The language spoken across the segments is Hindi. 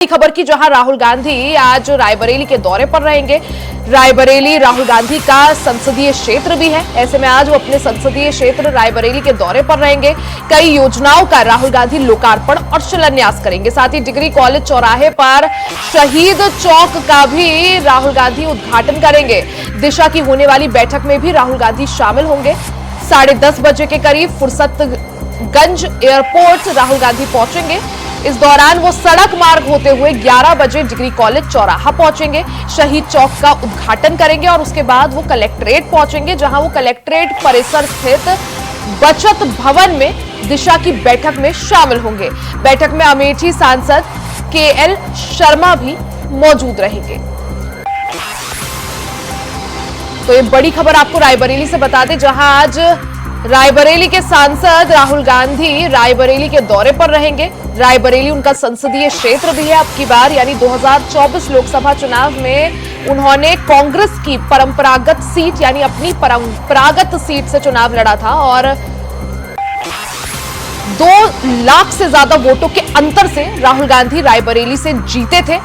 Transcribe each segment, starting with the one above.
खबर की, जहां राहुल गांधी आज रायबरेली के दौरे पर रहेंगे। रायबरेली राहुल गांधी का संसदीय क्षेत्र भी है, ऐसे में आज वो अपने संसदीय क्षेत्र रायबरेली के दौरे पर रहेंगे। कई योजनाओं का राहुल गांधी लोकार्पण और शिलान्यास करेंगे। साथ ही डिग्री कॉलेज चौराहे पर शहीद चौक का भी राहुल गांधी उद्घाटन करेंगे। दिशा की होने वाली बैठक में भी राहुल गांधी शामिल होंगे। 10:30 बजे के करीब फुर्सतगंज एयरपोर्ट राहुल गांधी पहुंचेंगे। इस दौरान वो सड़क मार्ग होते हुए 11 बजे डिग्री कॉलेज चौराहा पहुंचेंगे, शहीद चौक का उद्घाटन करेंगे और उसके बाद वो कलेक्ट्रेट पहुंचेंगे, जहां वो कलेक्ट्रेट परिसर स्थित बचत भवन में दिशा की बैठक में शामिल होंगे। बैठक में अमेठी सांसद केएल शर्मा भी मौजूद रहेंगे। तो ये बड़ी खबर आपको रायबरेली से बता दें, जहां आज रायबरेली के सांसद राहुल गांधी रायबरेली के दौरे पर रहेंगे। रायबरेली उनका संसदीय क्षेत्र भी है। अब की बार यानी 2024 लोकसभा चुनाव में उन्होंने कांग्रेस की परंपरागत सीट यानी अपनी परंपरागत सीट से चुनाव लड़ा था और 2 लाख से ज्यादा वोटों के अंतर से राहुल गांधी रायबरेली से जीते थे।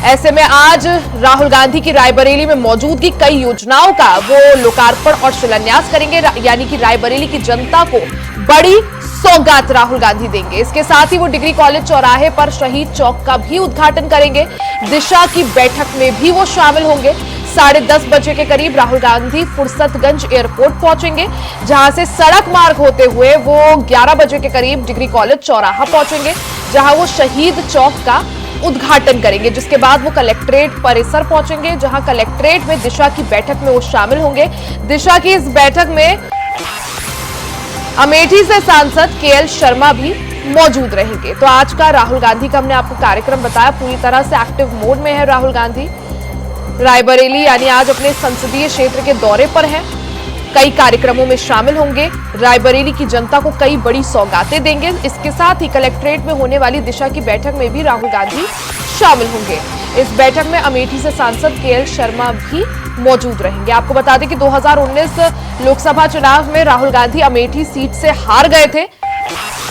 ऐसे में आज राहुल गांधी की रायबरेली में मौजूदगी, कई योजनाओं का वो लोकार्पण और शिलान्यास करेंगे, यानी कि रायबरेली की जनता को बड़ी सौगात राहुल गांधी देंगे। इसके साथ ही वो डिग्री कॉलेज चौराहे पर शहीद चौक का भी उद्घाटन करेंगे। दिशा की बैठक में भी वो शामिल होंगे। 10:30 बजे के करीब राहुल गांधी फुर्सतगंज एयरपोर्ट पहुंचेंगे, जहां से सड़क मार्ग होते हुए वो 11 बजे के करीब डिग्री कॉलेज चौराहा पहुंचेंगे, जहां वो शहीद चौक का उद्घाटन करेंगे। जिसके बाद वो कलेक्ट्रेट परिसर पहुंचेंगे, जहां कलेक्ट्रेट में दिशा की बैठक में वो शामिल होंगे। दिशा की इस बैठक में अमेठी से सांसद केएल शर्मा भी मौजूद रहेंगे। तो आज का राहुल गांधी का हमने आपको कार्यक्रम बताया, पूरी तरह से एक्टिव मोड में है राहुल गांधी। रायबरेली यानी आज अपने संसदीय क्षेत्र के दौरे पर है, कई कार्यक्रमों में शामिल होंगे, रायबरेली की जनता को कई बड़ी सौगातें देंगे। इसके साथ ही कलेक्ट्रेट में होने वाली दिशा की बैठक में भी राहुल गांधी शामिल होंगे। इस बैठक में अमेठी से सांसद केएल शर्मा भी मौजूद रहेंगे। आपको बता दें कि 2019 लोकसभा चुनाव में राहुल गांधी अमेठी सीट से हार गए थे,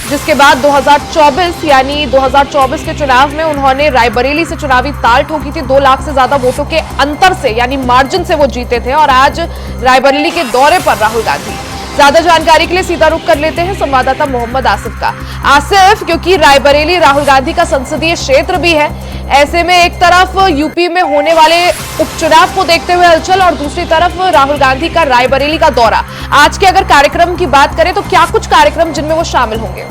जिसके बाद 2024 यानी 2024 के चुनाव में उन्होंने रायबरेली से चुनावी ताल ठोकी थी। 2 लाख से ज्यादा वोटों के अंतर से यानी मार्जिन से वो जीते थे और आज रायबरेली के दौरे पर राहुल गांधी। ज्यादा जानकारी के लिए सीधा रुख कर लेते हैं संवाददाता मोहम्मद आसिफ का। आसिफ, क्योंकि रायबरेली राहुल गांधी का संसदीय क्षेत्र भी है, ऐसे में एक तरफ यूपी में होने वाले उपचुनाव को देखते हुए हलचल और दूसरी तरफ राहुल गांधी का रायबरेली का दौरा। आज के अगर कार्यक्रम की बात करें तो क्या कुछ कार्यक्रम जिनमें वो शामिल होंगे?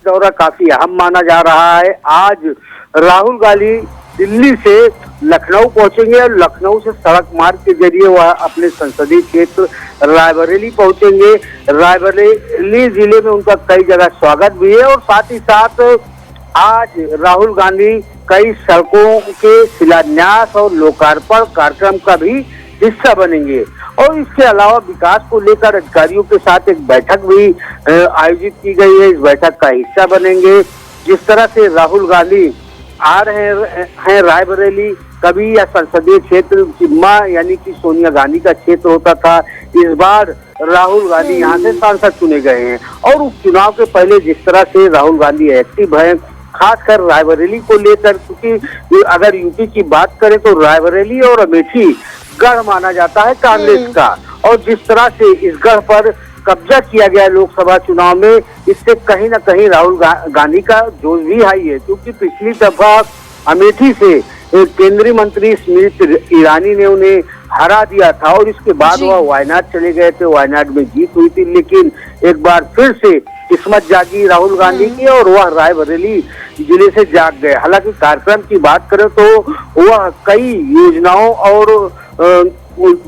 दौरा काफी अहम माना जा रहा है। आज राहुल गांधी दिल्ली से लखनऊ पहुंचेंगे और लखनऊ से सड़क मार्ग के जरिए वह अपने संसदीय क्षेत्र रायबरेली पहुंचेंगे। रायबरेली जिले में उनका कई जगह स्वागत भी है और साथ ही साथ आज राहुल गांधी कई सड़कों के शिलान्यास और लोकार्पण कार्यक्रम का भी हिस्सा बनेंगे और इसके अलावा विकास को लेकर अधिकारियों के साथ एक बैठक भी आयोजित की गई है। इस बैठक का हिस्सा बनेंगे। जिस तरह से राहुल गांधी आ रहे हैं रायबरेली, कभी या संसदीय क्षेत्र चिम्मा यानी कि सोनिया गांधी का क्षेत्र होता था, इस बार राहुल गांधी यहाँ से सांसद चुने गए हैं और उपचुनाव के पहले जिस तरह से राहुल गांधी एक्टिव है, खासकर रायबरेली को लेकर, क्योंकि अगर यूपी की बात करें तो रायबरेली और अमेठी गढ़ माना जाता है कांग्रेस का और जिस तरह से इस गढ़ पर कब्जा किया गया लोकसभा चुनाव में, इससे कहीं ना कहीं राहुल गांधी का जोश भी हाई है, क्योंकि पिछली दफा अमेठी से केंद्रीय मंत्री स्मृति ईरानी ने उन्हें हरा दिया था और इसके बाद वह वायनाड चले गए थे। वायनाड में जीत हुई थी, लेकिन एक बार फिर से किस्मत जागी राहुल गांधी की और वह रायबरेली जिले से जाग गए। हालांकि कार्यक्रम की बात करें तो वह कई योजनाओं और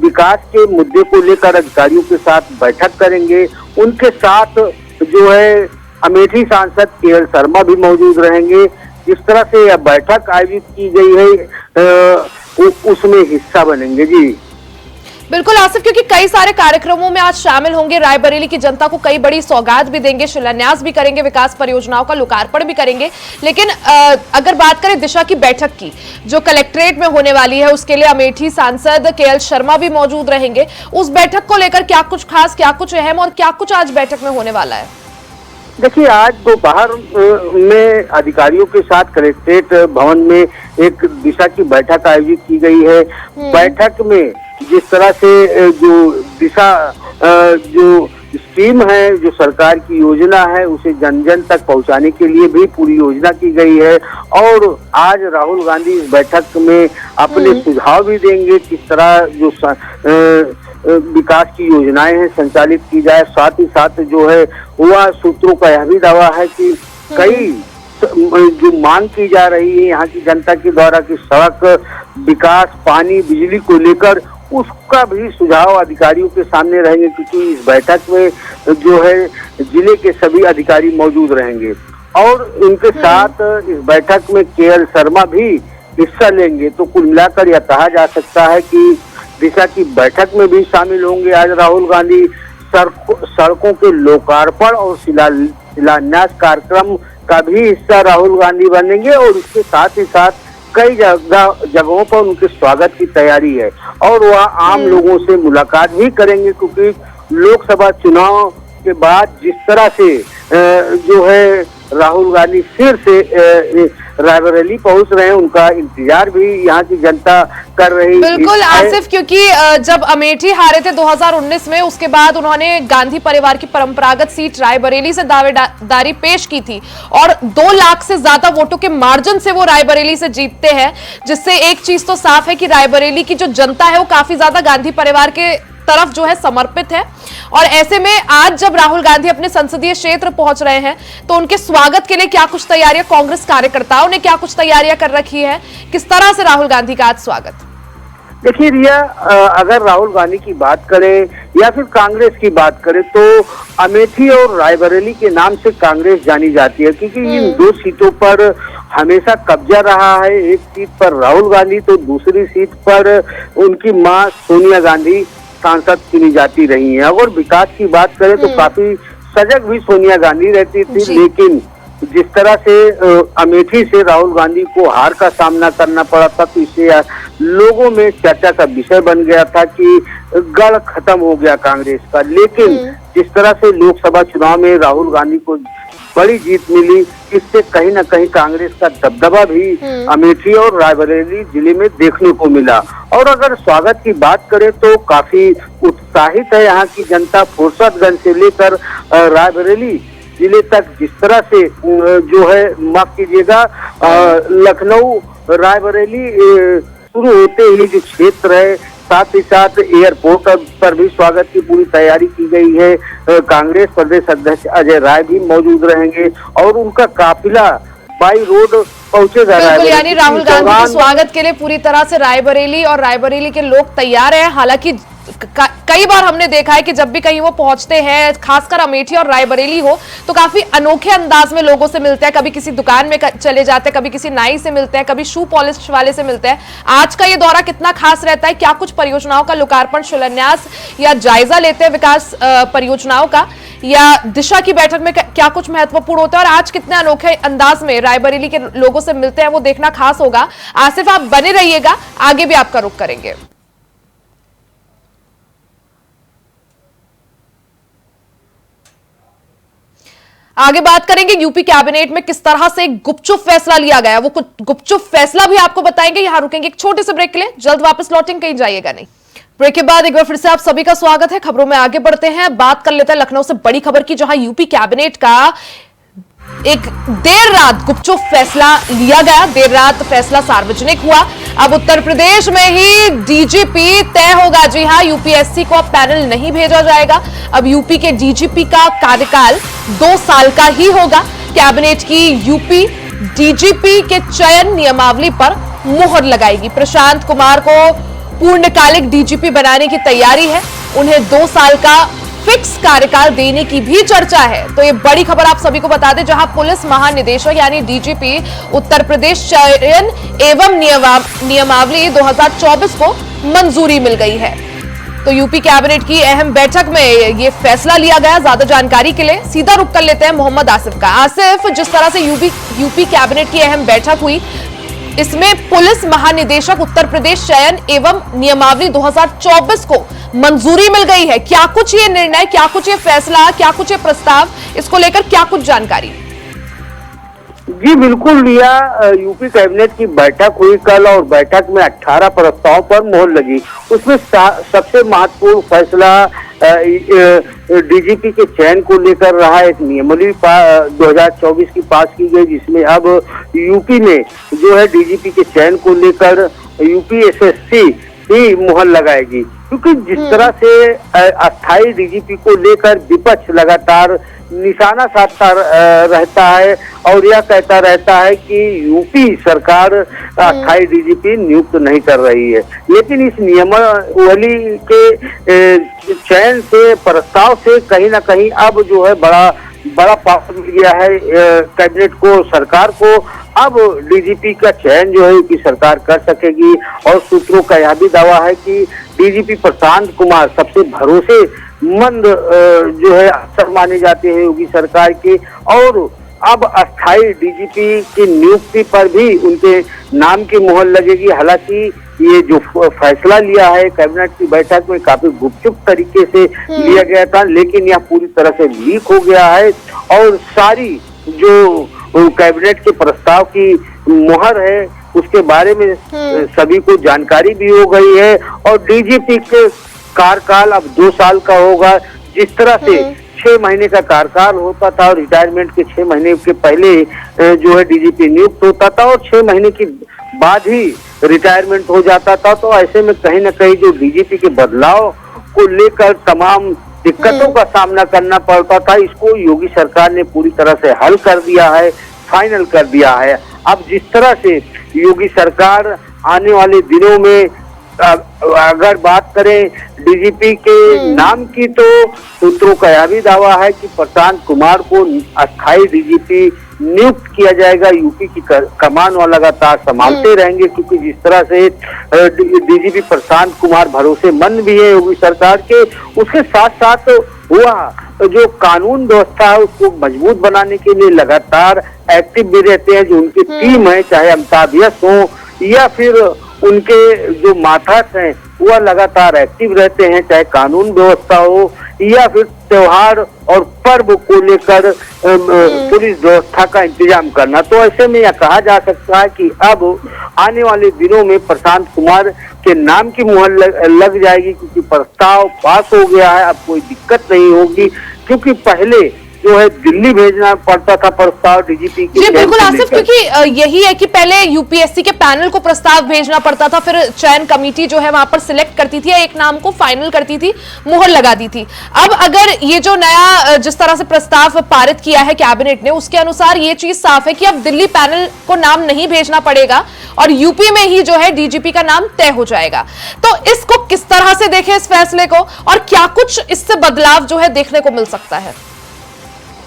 विकास के मुद्दे को लेकर अधिकारियों के साथ बैठक करेंगे। उनके साथ जो है अमेठी सांसद केएल शर्मा भी मौजूद रहेंगे। जिस तरह से यह बैठक आयोजित की गई है उसमें हिस्सा बनेंगे। जी बिल्कुल आसिफ, क्योंकि कई सारे कार्यक्रमों में आज शामिल होंगे। रायबरेली की जनता को कई बड़ी सौगात भी देंगे, शिलान्यास भी करेंगे, विकास परियोजनाओं का लोकार्पण भी करेंगे। लेकिन अगर बात करें दिशा की बैठक की जो कलेक्ट्रेट में होने वाली है, उसके लिए अमेठी सांसद केएल शर्मा भी मौजूद रहेंगे। उस बैठक को लेकर क्या कुछ खास, क्या कुछ अहम और क्या कुछ आज बैठक में होने वाला है? देखिए, आज दोपहर में अधिकारियों के साथ कलेक्ट्रेट भवन में एक दिशा की बैठक आयोजित की गई है। बैठक में जिस तरह से जो दिशा जो स्कीम है, जो सरकार की योजना है, उसे जन जन तक पहुंचाने के लिए भी पूरी योजना की गई है। और आज राहुल गांधी इस बैठक में अपने सुझाव भी देंगे, किस तरह जो विकास की योजनाएं हैं संचालित की जाए। साथ ही साथ जो है वह सूत्रों का यह भी दावा है कि कई जो मांग की जा रही है यहाँ की जनता के द्वारा कि सड़क, विकास, पानी, बिजली को लेकर, उसका भी सुझाव अधिकारियों के सामने रहेंगे, क्योंकि इस बैठक में जो है जिले के सभी अधिकारी मौजूद रहेंगे। और उनके साथ इस बैठक में केएल शर्मा भी हिस्सा लेंगे। तो कुल मिलाकर यह कहा जा सकता है कि दिशा की बैठक में भी शामिल होंगे आज राहुल गांधी। सड़कों के लोकार्पण और शिलान्यास कार्यक्रम का भी हिस्सा राहुल गांधी बनेंगे। और इसके साथ ही साथ कई जगहों पर उनके स्वागत की तैयारी है और वह आम लोगों से मुलाकात भी करेंगे, क्योंकि लोकसभा चुनाव के बाद जिस तरह से जो है राहुल गांधी फिर से रायबरेली पहुंच रहे हैं, उनका इंतजार भी यहाँ की जनता कर रही है। बिल्कुल आसिफ, क्योंकि जब अमेठी हारे थे 2019 में, उसके बाद उन्होंने गांधी परिवार की परंपरागत सीट रायबरेली से दावेदारी पेश की थी और 2 लाख से ज्यादा वोटों के मार्जिन से वो रायबरेली से जीतते हैं, जिससे एक चीज तो साफ है कि रायबरेली की जो जनता है वो काफी ज्यादा गांधी परिवार के तरफ जो है समर्पित है। और ऐसे में आज जब राहुल गांधी अपने संसदीय क्षेत्र पहुंच रहे हैं तो उनके स्वागत के लिए क्या कुछ तैयारियां, कांग्रेस कार्यकर्ताओं ने क्या कुछ तैयारियां कर रखी है, किस तरह से राहुल गांधी का आज स्वागत? देखिए रिया, अगर राहुल गांधी की बात करें या फिर कांग्रेस की बात करें तो अमेठी और रायबरेली के नाम से कांग्रेस जानी जाती है, क्योंकि इन 2 सीटों पर हमेशा कब्जा रहा है। एक सीट पर राहुल गांधी तो दूसरी सीट पर उनकी मां सोनिया गांधी सांसद चुनी जाती रही हैं। अगर विकास की बात करें तो काफी सजग भी सोनिया गांधी रहती थी, लेकिन जिस तरह से अमेठी से राहुल गांधी को हार का सामना करना पड़ा था, तो इससे लोगों में चर्चा का विषय बन गया था कि गढ़ खत्म हो गया कांग्रेस का। लेकिन जिस तरह से लोकसभा चुनाव में राहुल गांधी को बड़ी जीत मिली, इससे कहीं ना कहीं कांग्रेस का दबदबा भी अमेठी और रायबरेली जिले में देखने को मिला। और अगर स्वागत की बात करें तो काफी उत्साहित है यहाँ की जनता। फुर्सतगंज से लेकर रायबरेली जिले तक जिस तरह से जो है, माफ कीजिएगा, लखनऊ रायबरेली शुरू होते ही जो क्षेत्र है, साथ ही साथ एयरपोर्ट पर भी स्वागत की पूरी तैयारी की गई है। कांग्रेस प्रदेश अध्यक्ष अजय राय भी मौजूद रहेंगे और उनका काफिला बाई रोड पहुंचेगा। यानी राहुल गांधी के स्वागत के लिए पूरी तरह से रायबरेली और रायबरेली के लोग तैयार हैं। हालांकि कई बार हमने देखा है कि जब भी कहीं वो पहुंचते हैं, खासकर अमेठी और रायबरेली हो, तो काफी अनोखे अंदाज में लोगों से मिलते हैं। कभी किसी दुकान में चले जाते हैं, कभी किसी नाई से मिलते हैं, कभी शू पॉलिश वाले से मिलते हैं। आज का ये दौरा कितना खास रहता है? क्या कुछ परियोजनाओं का लोकार्पण, शिलान्यास या जायजा लेते हैं विकास परियोजनाओं का, या दिशा की बैठक में क्या कुछ महत्वपूर्ण होता है, और आज कितने अनोखे अंदाज में रायबरेली के लोगों से मिलते हैं, वो देखना खास होगा। आसिफ, आप बने रहिएगा, आगे भी आपका रुख करेंगे। आगे बात करेंगे यूपी कैबिनेट में किस तरह से गुपचुप फैसला लिया गया, वो कुछ गुपचुप फैसला भी आपको बताएंगे। यहां रुकेंगे एक छोटे से ब्रेक के लिए, जल्द वापस लौटेंगे, कहीं जाइएगा नहीं। ब्रेक के बाद एक बार फिर से आप सभी का स्वागत है। खबरों में आगे बढ़ते हैं, बात कर लेते हैं लखनऊ से बड़ी खबर की, जहां यूपी कैबिनेट का एक देर रात गुपचुप फैसला लिया गया। देर रात फैसला सार्वजनिक हुआ। अब उत्तर प्रदेश में ही डीजीपी तय होगा। जी हां, यूपीएससी को अब पैनल नहीं भेजा जाएगा। अब यूपी के डीजीपी का कार्यकाल 2 साल का ही होगा। कैबिनेट की यूपी डीजीपी के चयन नियमावली पर मुहर लगाएगी। प्रशांत कुमार को पूर्णकालिक डीजीपी बनाने की तैयारी है। उन्हें 2 साल का फिक्स कार्यकाल देने की भी चर्चा है। तो ये बड़ी खबर आप सभी को बता दें, जहां पुलिस महानिदेशक यानी डीजीपी उत्तर प्रदेश चयन एवं नियमावली 2024 को मंजूरी मिल गई है। तो यूपी कैबिनेट की अहम बैठक में ये फैसला लिया गया। ज्यादा जानकारी के लिए सीधा रुख कर लेते हैं मोहम्मद आसिफ का। आसिफ, जिस तरह से यूपी कैबिनेट की अहम बैठक हुई, इसमें पुलिस महानिदेशक उत्तर प्रदेश चयन एवं नियमावली 2024 को मंजूरी मिल गई है। क्या कुछ ये निर्णय, क्या कुछ ये फैसला, क्या कुछ ये प्रस्ताव, इसको लेकर क्या कुछ जानकारी? जी बिल्कुल लिया। यूपी कैबिनेट की बैठक हुई कल और बैठक में 18 प्रस्तावों पर मोहर लगी। उसमें सबसे महत्वपूर्ण फैसला डीजीपी के चयन को लेकर रहा। एक नियमावली 2024 की पास की गई, जिसमें अब यूपी में जो है डीजीपी के चयन को लेकर यूपीएससी ही मोहर लगाएगी, क्योंकि जिस तरह से अस्थायी डीजीपी को लेकर विपक्ष लगातार निशाना साधता रहता है और यह कहता रहता है कि यूपी सरकार अस्थायी डीजीपी नियुक्त नहीं कर रही है। लेकिन इस नियमावली के चयन से, प्रस्ताव से कहीं ना कहीं अब जो है बड़ा पावर मिल गया है कैबिनेट को, सरकार को। अब डीजीपी का चयन जो है यूपी सरकार कर सकेगी और सूत्रों का यह भी दावा है कि डीजीपी प्रशांत कुमार सबसे भरोसेमंद जो है अफसर माने जाते हैं योगी सरकार के, और अब अस्थायी डीजीपी की नियुक्ति पर भी उनके नाम की मोहर लगेगी। हालांकि ये जो फैसला लिया है कैबिनेट की बैठक में काफी गुपचुप तरीके से लिया गया था, लेकिन यह पूरी तरह से लीक हो गया है और सारी जो कैबिनेट के प्रस्ताव की मोहर है उसके बारे में सभी को जानकारी भी हो गई है। और डीजीपी के कार्यकाल अब 2 साल का होगा। जिस तरह से 6 महीने का कार्यकाल होता था और रिटायरमेंट के 6 महीने के पहले जो है डीजीपी नियुक्त होता था और 6 महीने के बाद ही रिटायरमेंट हो जाता था, तो ऐसे में कहीं ना कहीं जो डीजीपी के बदलाव को लेकर तमाम दिक्कतों का सामना करना पड़ता था, इसको योगी सरकार ने पूरी तरह से हल कर दिया है, फाइनल कर दिया है। अब जिस तरह से योगी सरकार आने वाले दिनों में अगर बात करें डीजीपी के नाम की, तो सूत्रों का यह भी दावा है कि प्रशांत कुमार को अस्थायी डीजीपी नियुक्त किया जाएगा। यूपी की कमान वो लगातार संभालते रहेंगे, क्योंकि जिस तरह से डीजीपी प्रशांत कुमार भरोसेमंद भी है योगी सरकार के, उसके साथ साथ वह जो कानून व्यवस्था है उसको मजबूत बनाने के लिए लगातार एक्टिव भी रहते हैं। जो उनकी टीम है, चाहे अमिताभ यश हो या फिर उनके जो माथास हैं, वह लगातार एक्टिव रहते हैं, चाहे कानून व्यवस्था हो या फिर त्योहार और पर्व को लेकर पुलिस व्यवस्था का इंतजाम करना। तो ऐसे में यह कहा जा सकता है कि अब आने वाले दिनों में प्रशांत कुमार के नाम की मुहर लग जाएगी, क्योंकि प्रस्ताव पास हो गया है। अब कोई दिक्कत नहीं होगी, क्योंकि पहले जो है दिल्ली भेजना पड़ता था प्रस्ताव डीजीपी की। जी बिल्कुल आसिफ, क्योंकि यही है कि पहले यूपीएससी के पैनल को प्रस्ताव भेजना पड़ता था, फिर चयन कमेटी जो है वहां पर सिलेक्ट करती थी, एक नाम को फाइनल करती थी, मुहर लगा दी थी। अब अगर ये जो नया जिस तरह से प्रस्ताव पारित किया है कैबिनेट ने, उसके अनुसार ये चीज साफ है कि अब दिल्ली पैनल को नाम नहीं भेजना पड़ेगा और यूपी में ही जो है डीजीपी का नाम तय हो जाएगा। तो इसको किस तरह से देखें इस फैसले को, और क्या कुछ इससे बदलाव जो है देखने को मिल सकता है?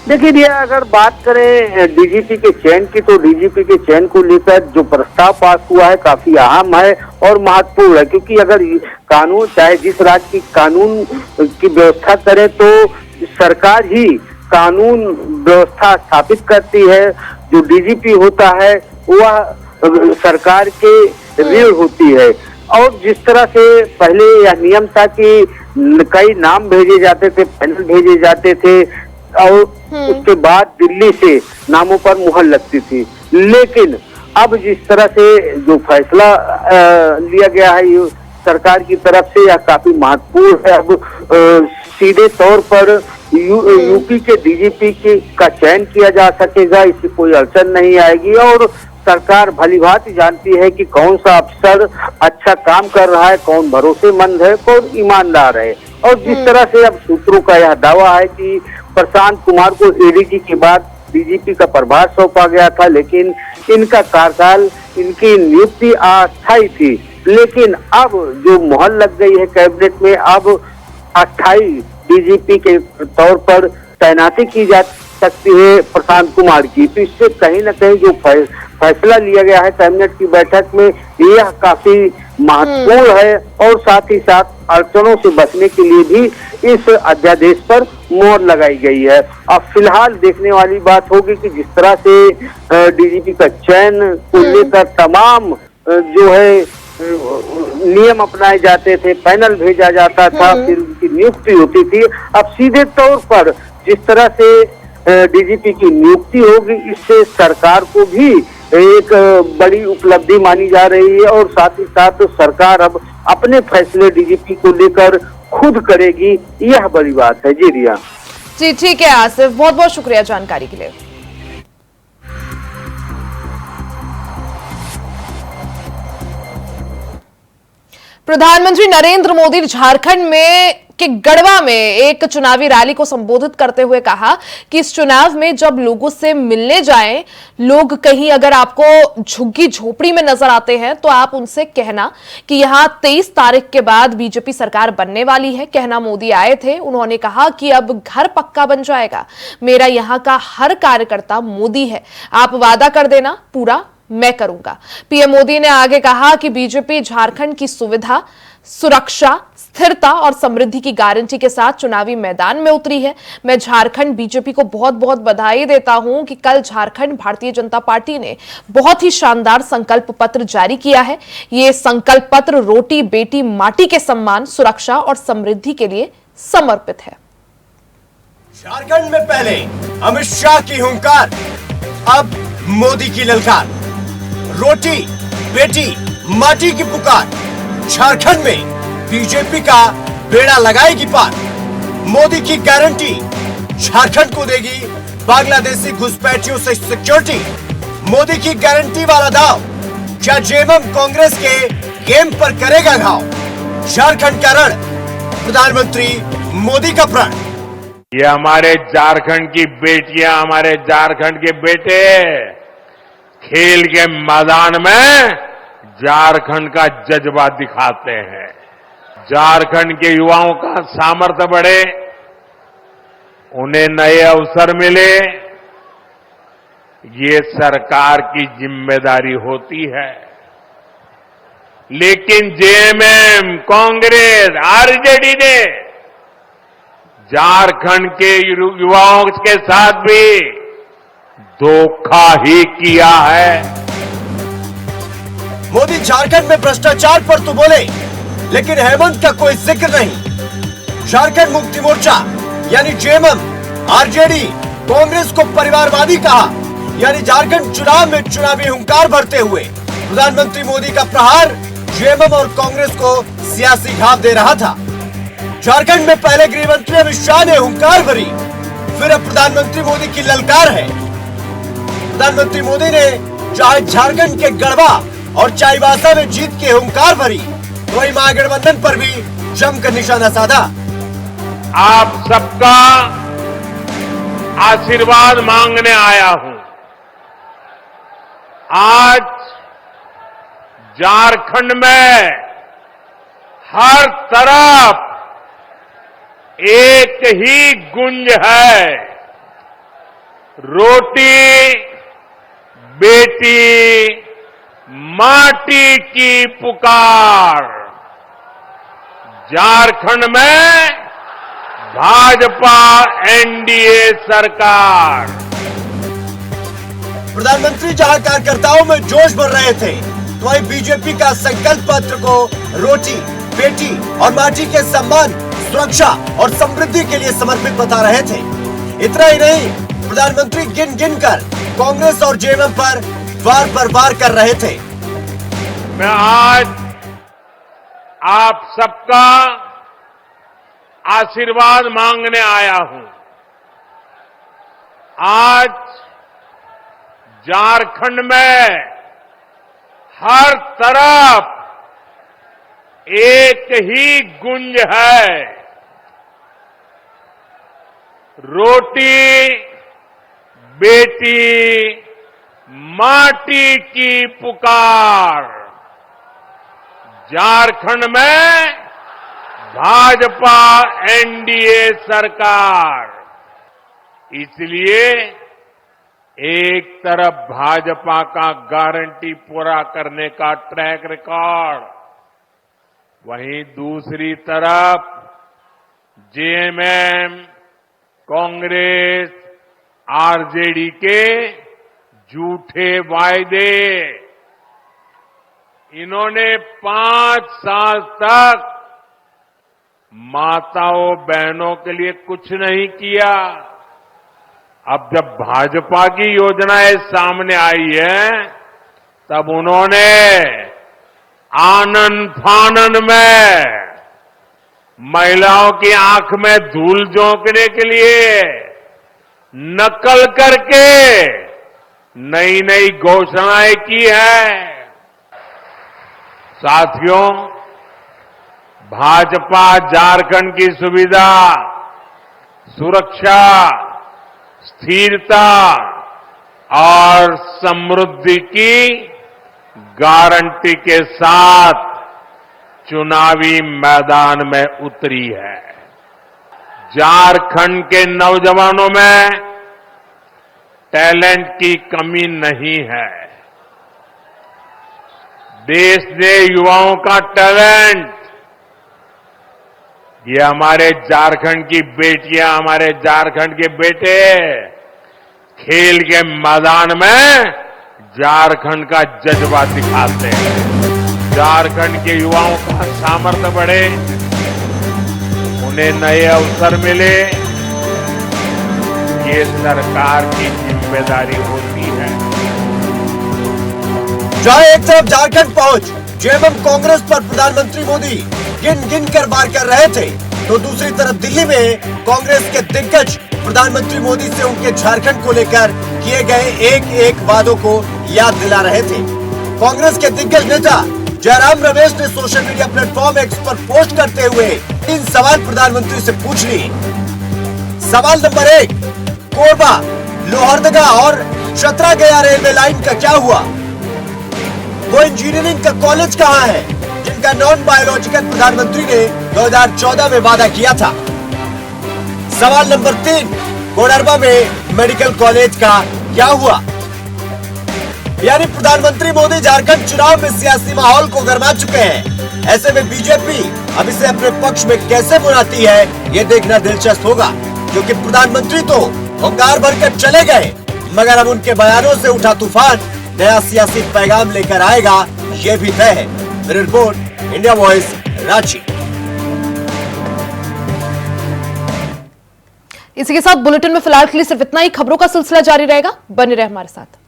देखिए भैया, अगर बात करें डीजीपी के चयन की, तो डीजीपी के चयन को लेकर जो प्रस्ताव पास हुआ है काफी अहम है और महत्वपूर्ण है, क्योंकि अगर कानून, चाहे जिस राज्य की कानून की व्यवस्था करे, तो सरकार ही कानून व्यवस्था स्थापित करती है। जो डीजीपी होता है वह सरकार के रीढ़ होती है। और जिस तरह से पहले यह नियम था कि कई नाम भेजे जाते थे, पैनल भेजे जाते थे और उसके बाद दिल्ली से नामों पर मुहर लगती थी, लेकिन अब जिस तरह से जो फैसला लिया गया है सरकार की तरफ से, यह काफी महत्वपूर्ण है। अब सीधे तौर पर यूपी के डीजीपी का चयन किया जा सकेगा, इससे कोई अड़चन नहीं आएगी। और सरकार भलीभांति जानती है कि कौन सा अफसर अच्छा काम कर रहा है, कौन भरोसेमंद है, कौन ईमानदार है। और जिस तरह से अब सूत्रों का यह दावा है कि प्रशांत कुमार को एडीजी के बाद डीजीपी का प्रभार सौंपा गया था, लेकिन इनका कार्यकाल, इनकी नियुक्ति अस्थायी थी, लेकिन अब जो मुहर लग गई है कैबिनेट में, अब अस्थायी डीजीपी के तौर पर तैनाती की जा सकती है प्रशांत कुमार की। तो इससे कहीं ना कहीं जो फैसला लिया गया है कैबिनेट की बैठक में, यह काफी महत्वपूर्ण है और साथ ही साथ अड़चनों से बचने के लिए भी इस अध्यादेश पर मोहर लगाई गई है। अब फिलहाल देखने वाली बात होगी कि जिस तरह से डीजीपी का चयन को लेकर तमाम जो है नियम अपनाए जाते थे, पैनल भेजा जाता था, फिर उनकी नियुक्ति होती थी। अब सीधे तौर पर जिस तरह से डीजीपी की नियुक्ति होगी, इससे सरकार को भी एक बड़ी उपलब्धि मानी जा रही है और साथ ही साथ सरकार अब अपने फैसले डीजीपी को लेकर खुद करेगी, यह बड़ी बात है। जी रिया जी, ठीक है आसिफ, बहुत बहुत शुक्रिया जानकारी के लिए। प्रधानमंत्री नरेंद्र मोदी ने झारखंड में के गढ़वा में एक चुनावी रैली को संबोधित करते हुए कहा कि इस चुनाव में जब लोगों से मिलने जाएं, लोग कहीं अगर आपको झुग्गी झोपड़ी में नजर आते हैं तो आप उनसे कहना कि यहां 23 तारीख के बाद बीजेपी सरकार बनने वाली है। कहना मोदी आए थे, उन्होंने कहा कि अब घर पक्का बन जाएगा, मेरा यहां का हर कार्यकर्ता मोदी है, आप वादा कर देना, पूरा मैं करूंगा। पीएम मोदी ने आगे कहा कि बीजेपी झारखंड की सुविधा, सुरक्षा, स्थिरता और समृद्धि की गारंटी के साथ चुनावी मैदान में उतरी है। मैं झारखंड बीजेपी को बहुत बहुत बधाई देता हूं कि कल झारखंड भारतीय जनता पार्टी ने बहुत ही शानदार संकल्प पत्र जारी किया है। ये संकल्प पत्र रोटी बेटी माटी के सम्मान, सुरक्षा और समृद्धि के लिए समर्पित है। झारखंड में पहले अमित शाह की हुंकार, अब मोदी की ललकार। रोटी बेटी माटी की पुकार, झारखंड में बीजेपी का बेड़ा लगाएगी पार। मोदी की गारंटी झारखंड को देगी बांग्लादेशी घुसपैठियों से सिक्योरिटी। मोदी की गारंटी वाला दाव क्या जेएमएम कांग्रेस के गेम पर करेगा घाव। झारखंड का रण, प्रधानमंत्री मोदी का प्रण। ये हमारे झारखंड की बेटियां, हमारे झारखंड के बेटे खेल के मैदान में झारखंड का जज्बा दिखाते हैं। झारखंड के युवाओं का सामर्थ्य बढ़े, उन्हें नए अवसर मिले, ये सरकार की जिम्मेदारी होती है। लेकिन जेएमएम, कांग्रेस, आरजेडी ने झारखंड के युवाओं के साथ भी धोखा ही किया है। मोदी झारखंड में भ्रष्टाचार पर तो बोले, लेकिन हेमंत का कोई जिक्र नहीं। झारखंड मुक्ति मोर्चा यानी जेएमएम, आरजेडी, कांग्रेस को परिवारवादी कहा, यानी झारखंड चुनाव में चुनावी हुंकार भरते हुए प्रधानमंत्री मोदी का प्रहार जेएमएम और कांग्रेस को सियासी घाव दे रहा था। झारखंड में पहले गृह मंत्री अमित शाह ने हुंकार भरी, फिर अब प्रधानमंत्री मोदी की ललकार है। प्रधानमंत्री मोदी ने चाहे झारखंड के गढ़वा और चाईबासा में जीत के हुंकार भरी, वही महागठबंधन पर भी जमकर निशाना साधा। आप सबका आशीर्वाद मांगने आया हूं। आज झारखंड में हर तरफ एक ही गुंज है, रोटी बेटी माटी की पुकार। झारखंड में भाजपा एनडीए सरकार। प्रधानमंत्री जहां कार्यकर्ताओं में जोश भर रहे थे, तो वहीं बीजेपी का संकल्प पत्र को रोटी बेटी और माटी के सम्मान, सुरक्षा और समृद्धि के लिए समर्पित बता रहे थे। इतना ही नहीं, प्रधानमंत्री गिन गिन कर कांग्रेस और जेएमएम पर वार पर वार कर रहे थे। मैं आज आप सबका आशीर्वाद मांगने आया हूं। आज झारखंड में हर तरफ एक ही गुंज है, रोटी बेटी माटी की पुकार। झारखंड में भाजपा एनडीए सरकार। इसलिए एक तरफ भाजपा का गारंटी पूरा करने का ट्रैक रिकॉर्ड, वहीं दूसरी तरफ जेएमएम, कांग्रेस, आरजेडी के झूठे वायदे। इन्होंने 5 साल तक माताओं बहनों के लिए कुछ नहीं किया। अब जब भाजपा की योजनाएं सामने आई है, तब उन्होंने आनन फानन में महिलाओं की आंख में धूल झोंकने के लिए नकल करके नई नई घोषणाएं की है। साथियों, भाजपा झारखंड की सुविधा, सुरक्षा, स्थिरता और समृद्धि की गारंटी के साथ चुनावी मैदान में उतरी है। झारखंड के नौजवानों में टैलेंट की कमी नहीं है। देश ने युवाओं का टैलेंट, ये हमारे झारखंड की बेटियां, हमारे झारखंड के बेटे खेल के मैदान में झारखंड का जज्बा दिखाते हैं। झारखंड के युवाओं का सामर्थ्य बढ़े, उन्हें नए अवसर मिले, ये सरकार की जिम्मेदारी होती है। जहां एक तरफ झारखंड पहुंच जेएमएम कांग्रेस पर प्रधानमंत्री मोदी गिन गिन कर वार कर रहे थे, तो दूसरी तरफ दिल्ली में कांग्रेस के दिग्गज प्रधानमंत्री मोदी से उनके झारखंड को लेकर किए गए एक एक वादों को याद दिला रहे थे। कांग्रेस के दिग्गज नेता जयराम रमेश ने सोशल मीडिया प्लेटफॉर्म एक्स पर पोस्ट करते हुए 3 सवाल प्रधानमंत्री से पूछ लिए। सवाल नंबर 1, कोरबा, लोहरदगा और चतरा गया रेलवे लाइन का क्या हुआ? वो इंजीनियरिंग का कॉलेज कहाँ है जिनका नॉन बायोलॉजिकल प्रधानमंत्री ने 2014 में वादा किया था? सवाल नंबर 3, कोडरबा में मेडिकल कॉलेज का क्या हुआ? यानी प्रधानमंत्री मोदी झारखंड चुनाव में सियासी माहौल को गरमा चुके हैं। ऐसे में बीजेपी अब इसे अपने पक्ष में कैसे बुलाती है, ये देखना दिलचस्प होगा, क्योंकि प्रधानमंत्री तो हुंकार भरकर चले गए, मगर अब उनके बयानों से उठा तूफान नया सियासी पैगाम लेकर आएगा, ये भी तय है। Bureau report, India voice, Ranchi. इसी के साथ बुलेटिन में फिलहाल के लिए सिर्फ इतना ही। खबरों का सिलसिला जारी रहेगा, बने रहे हमारे साथ।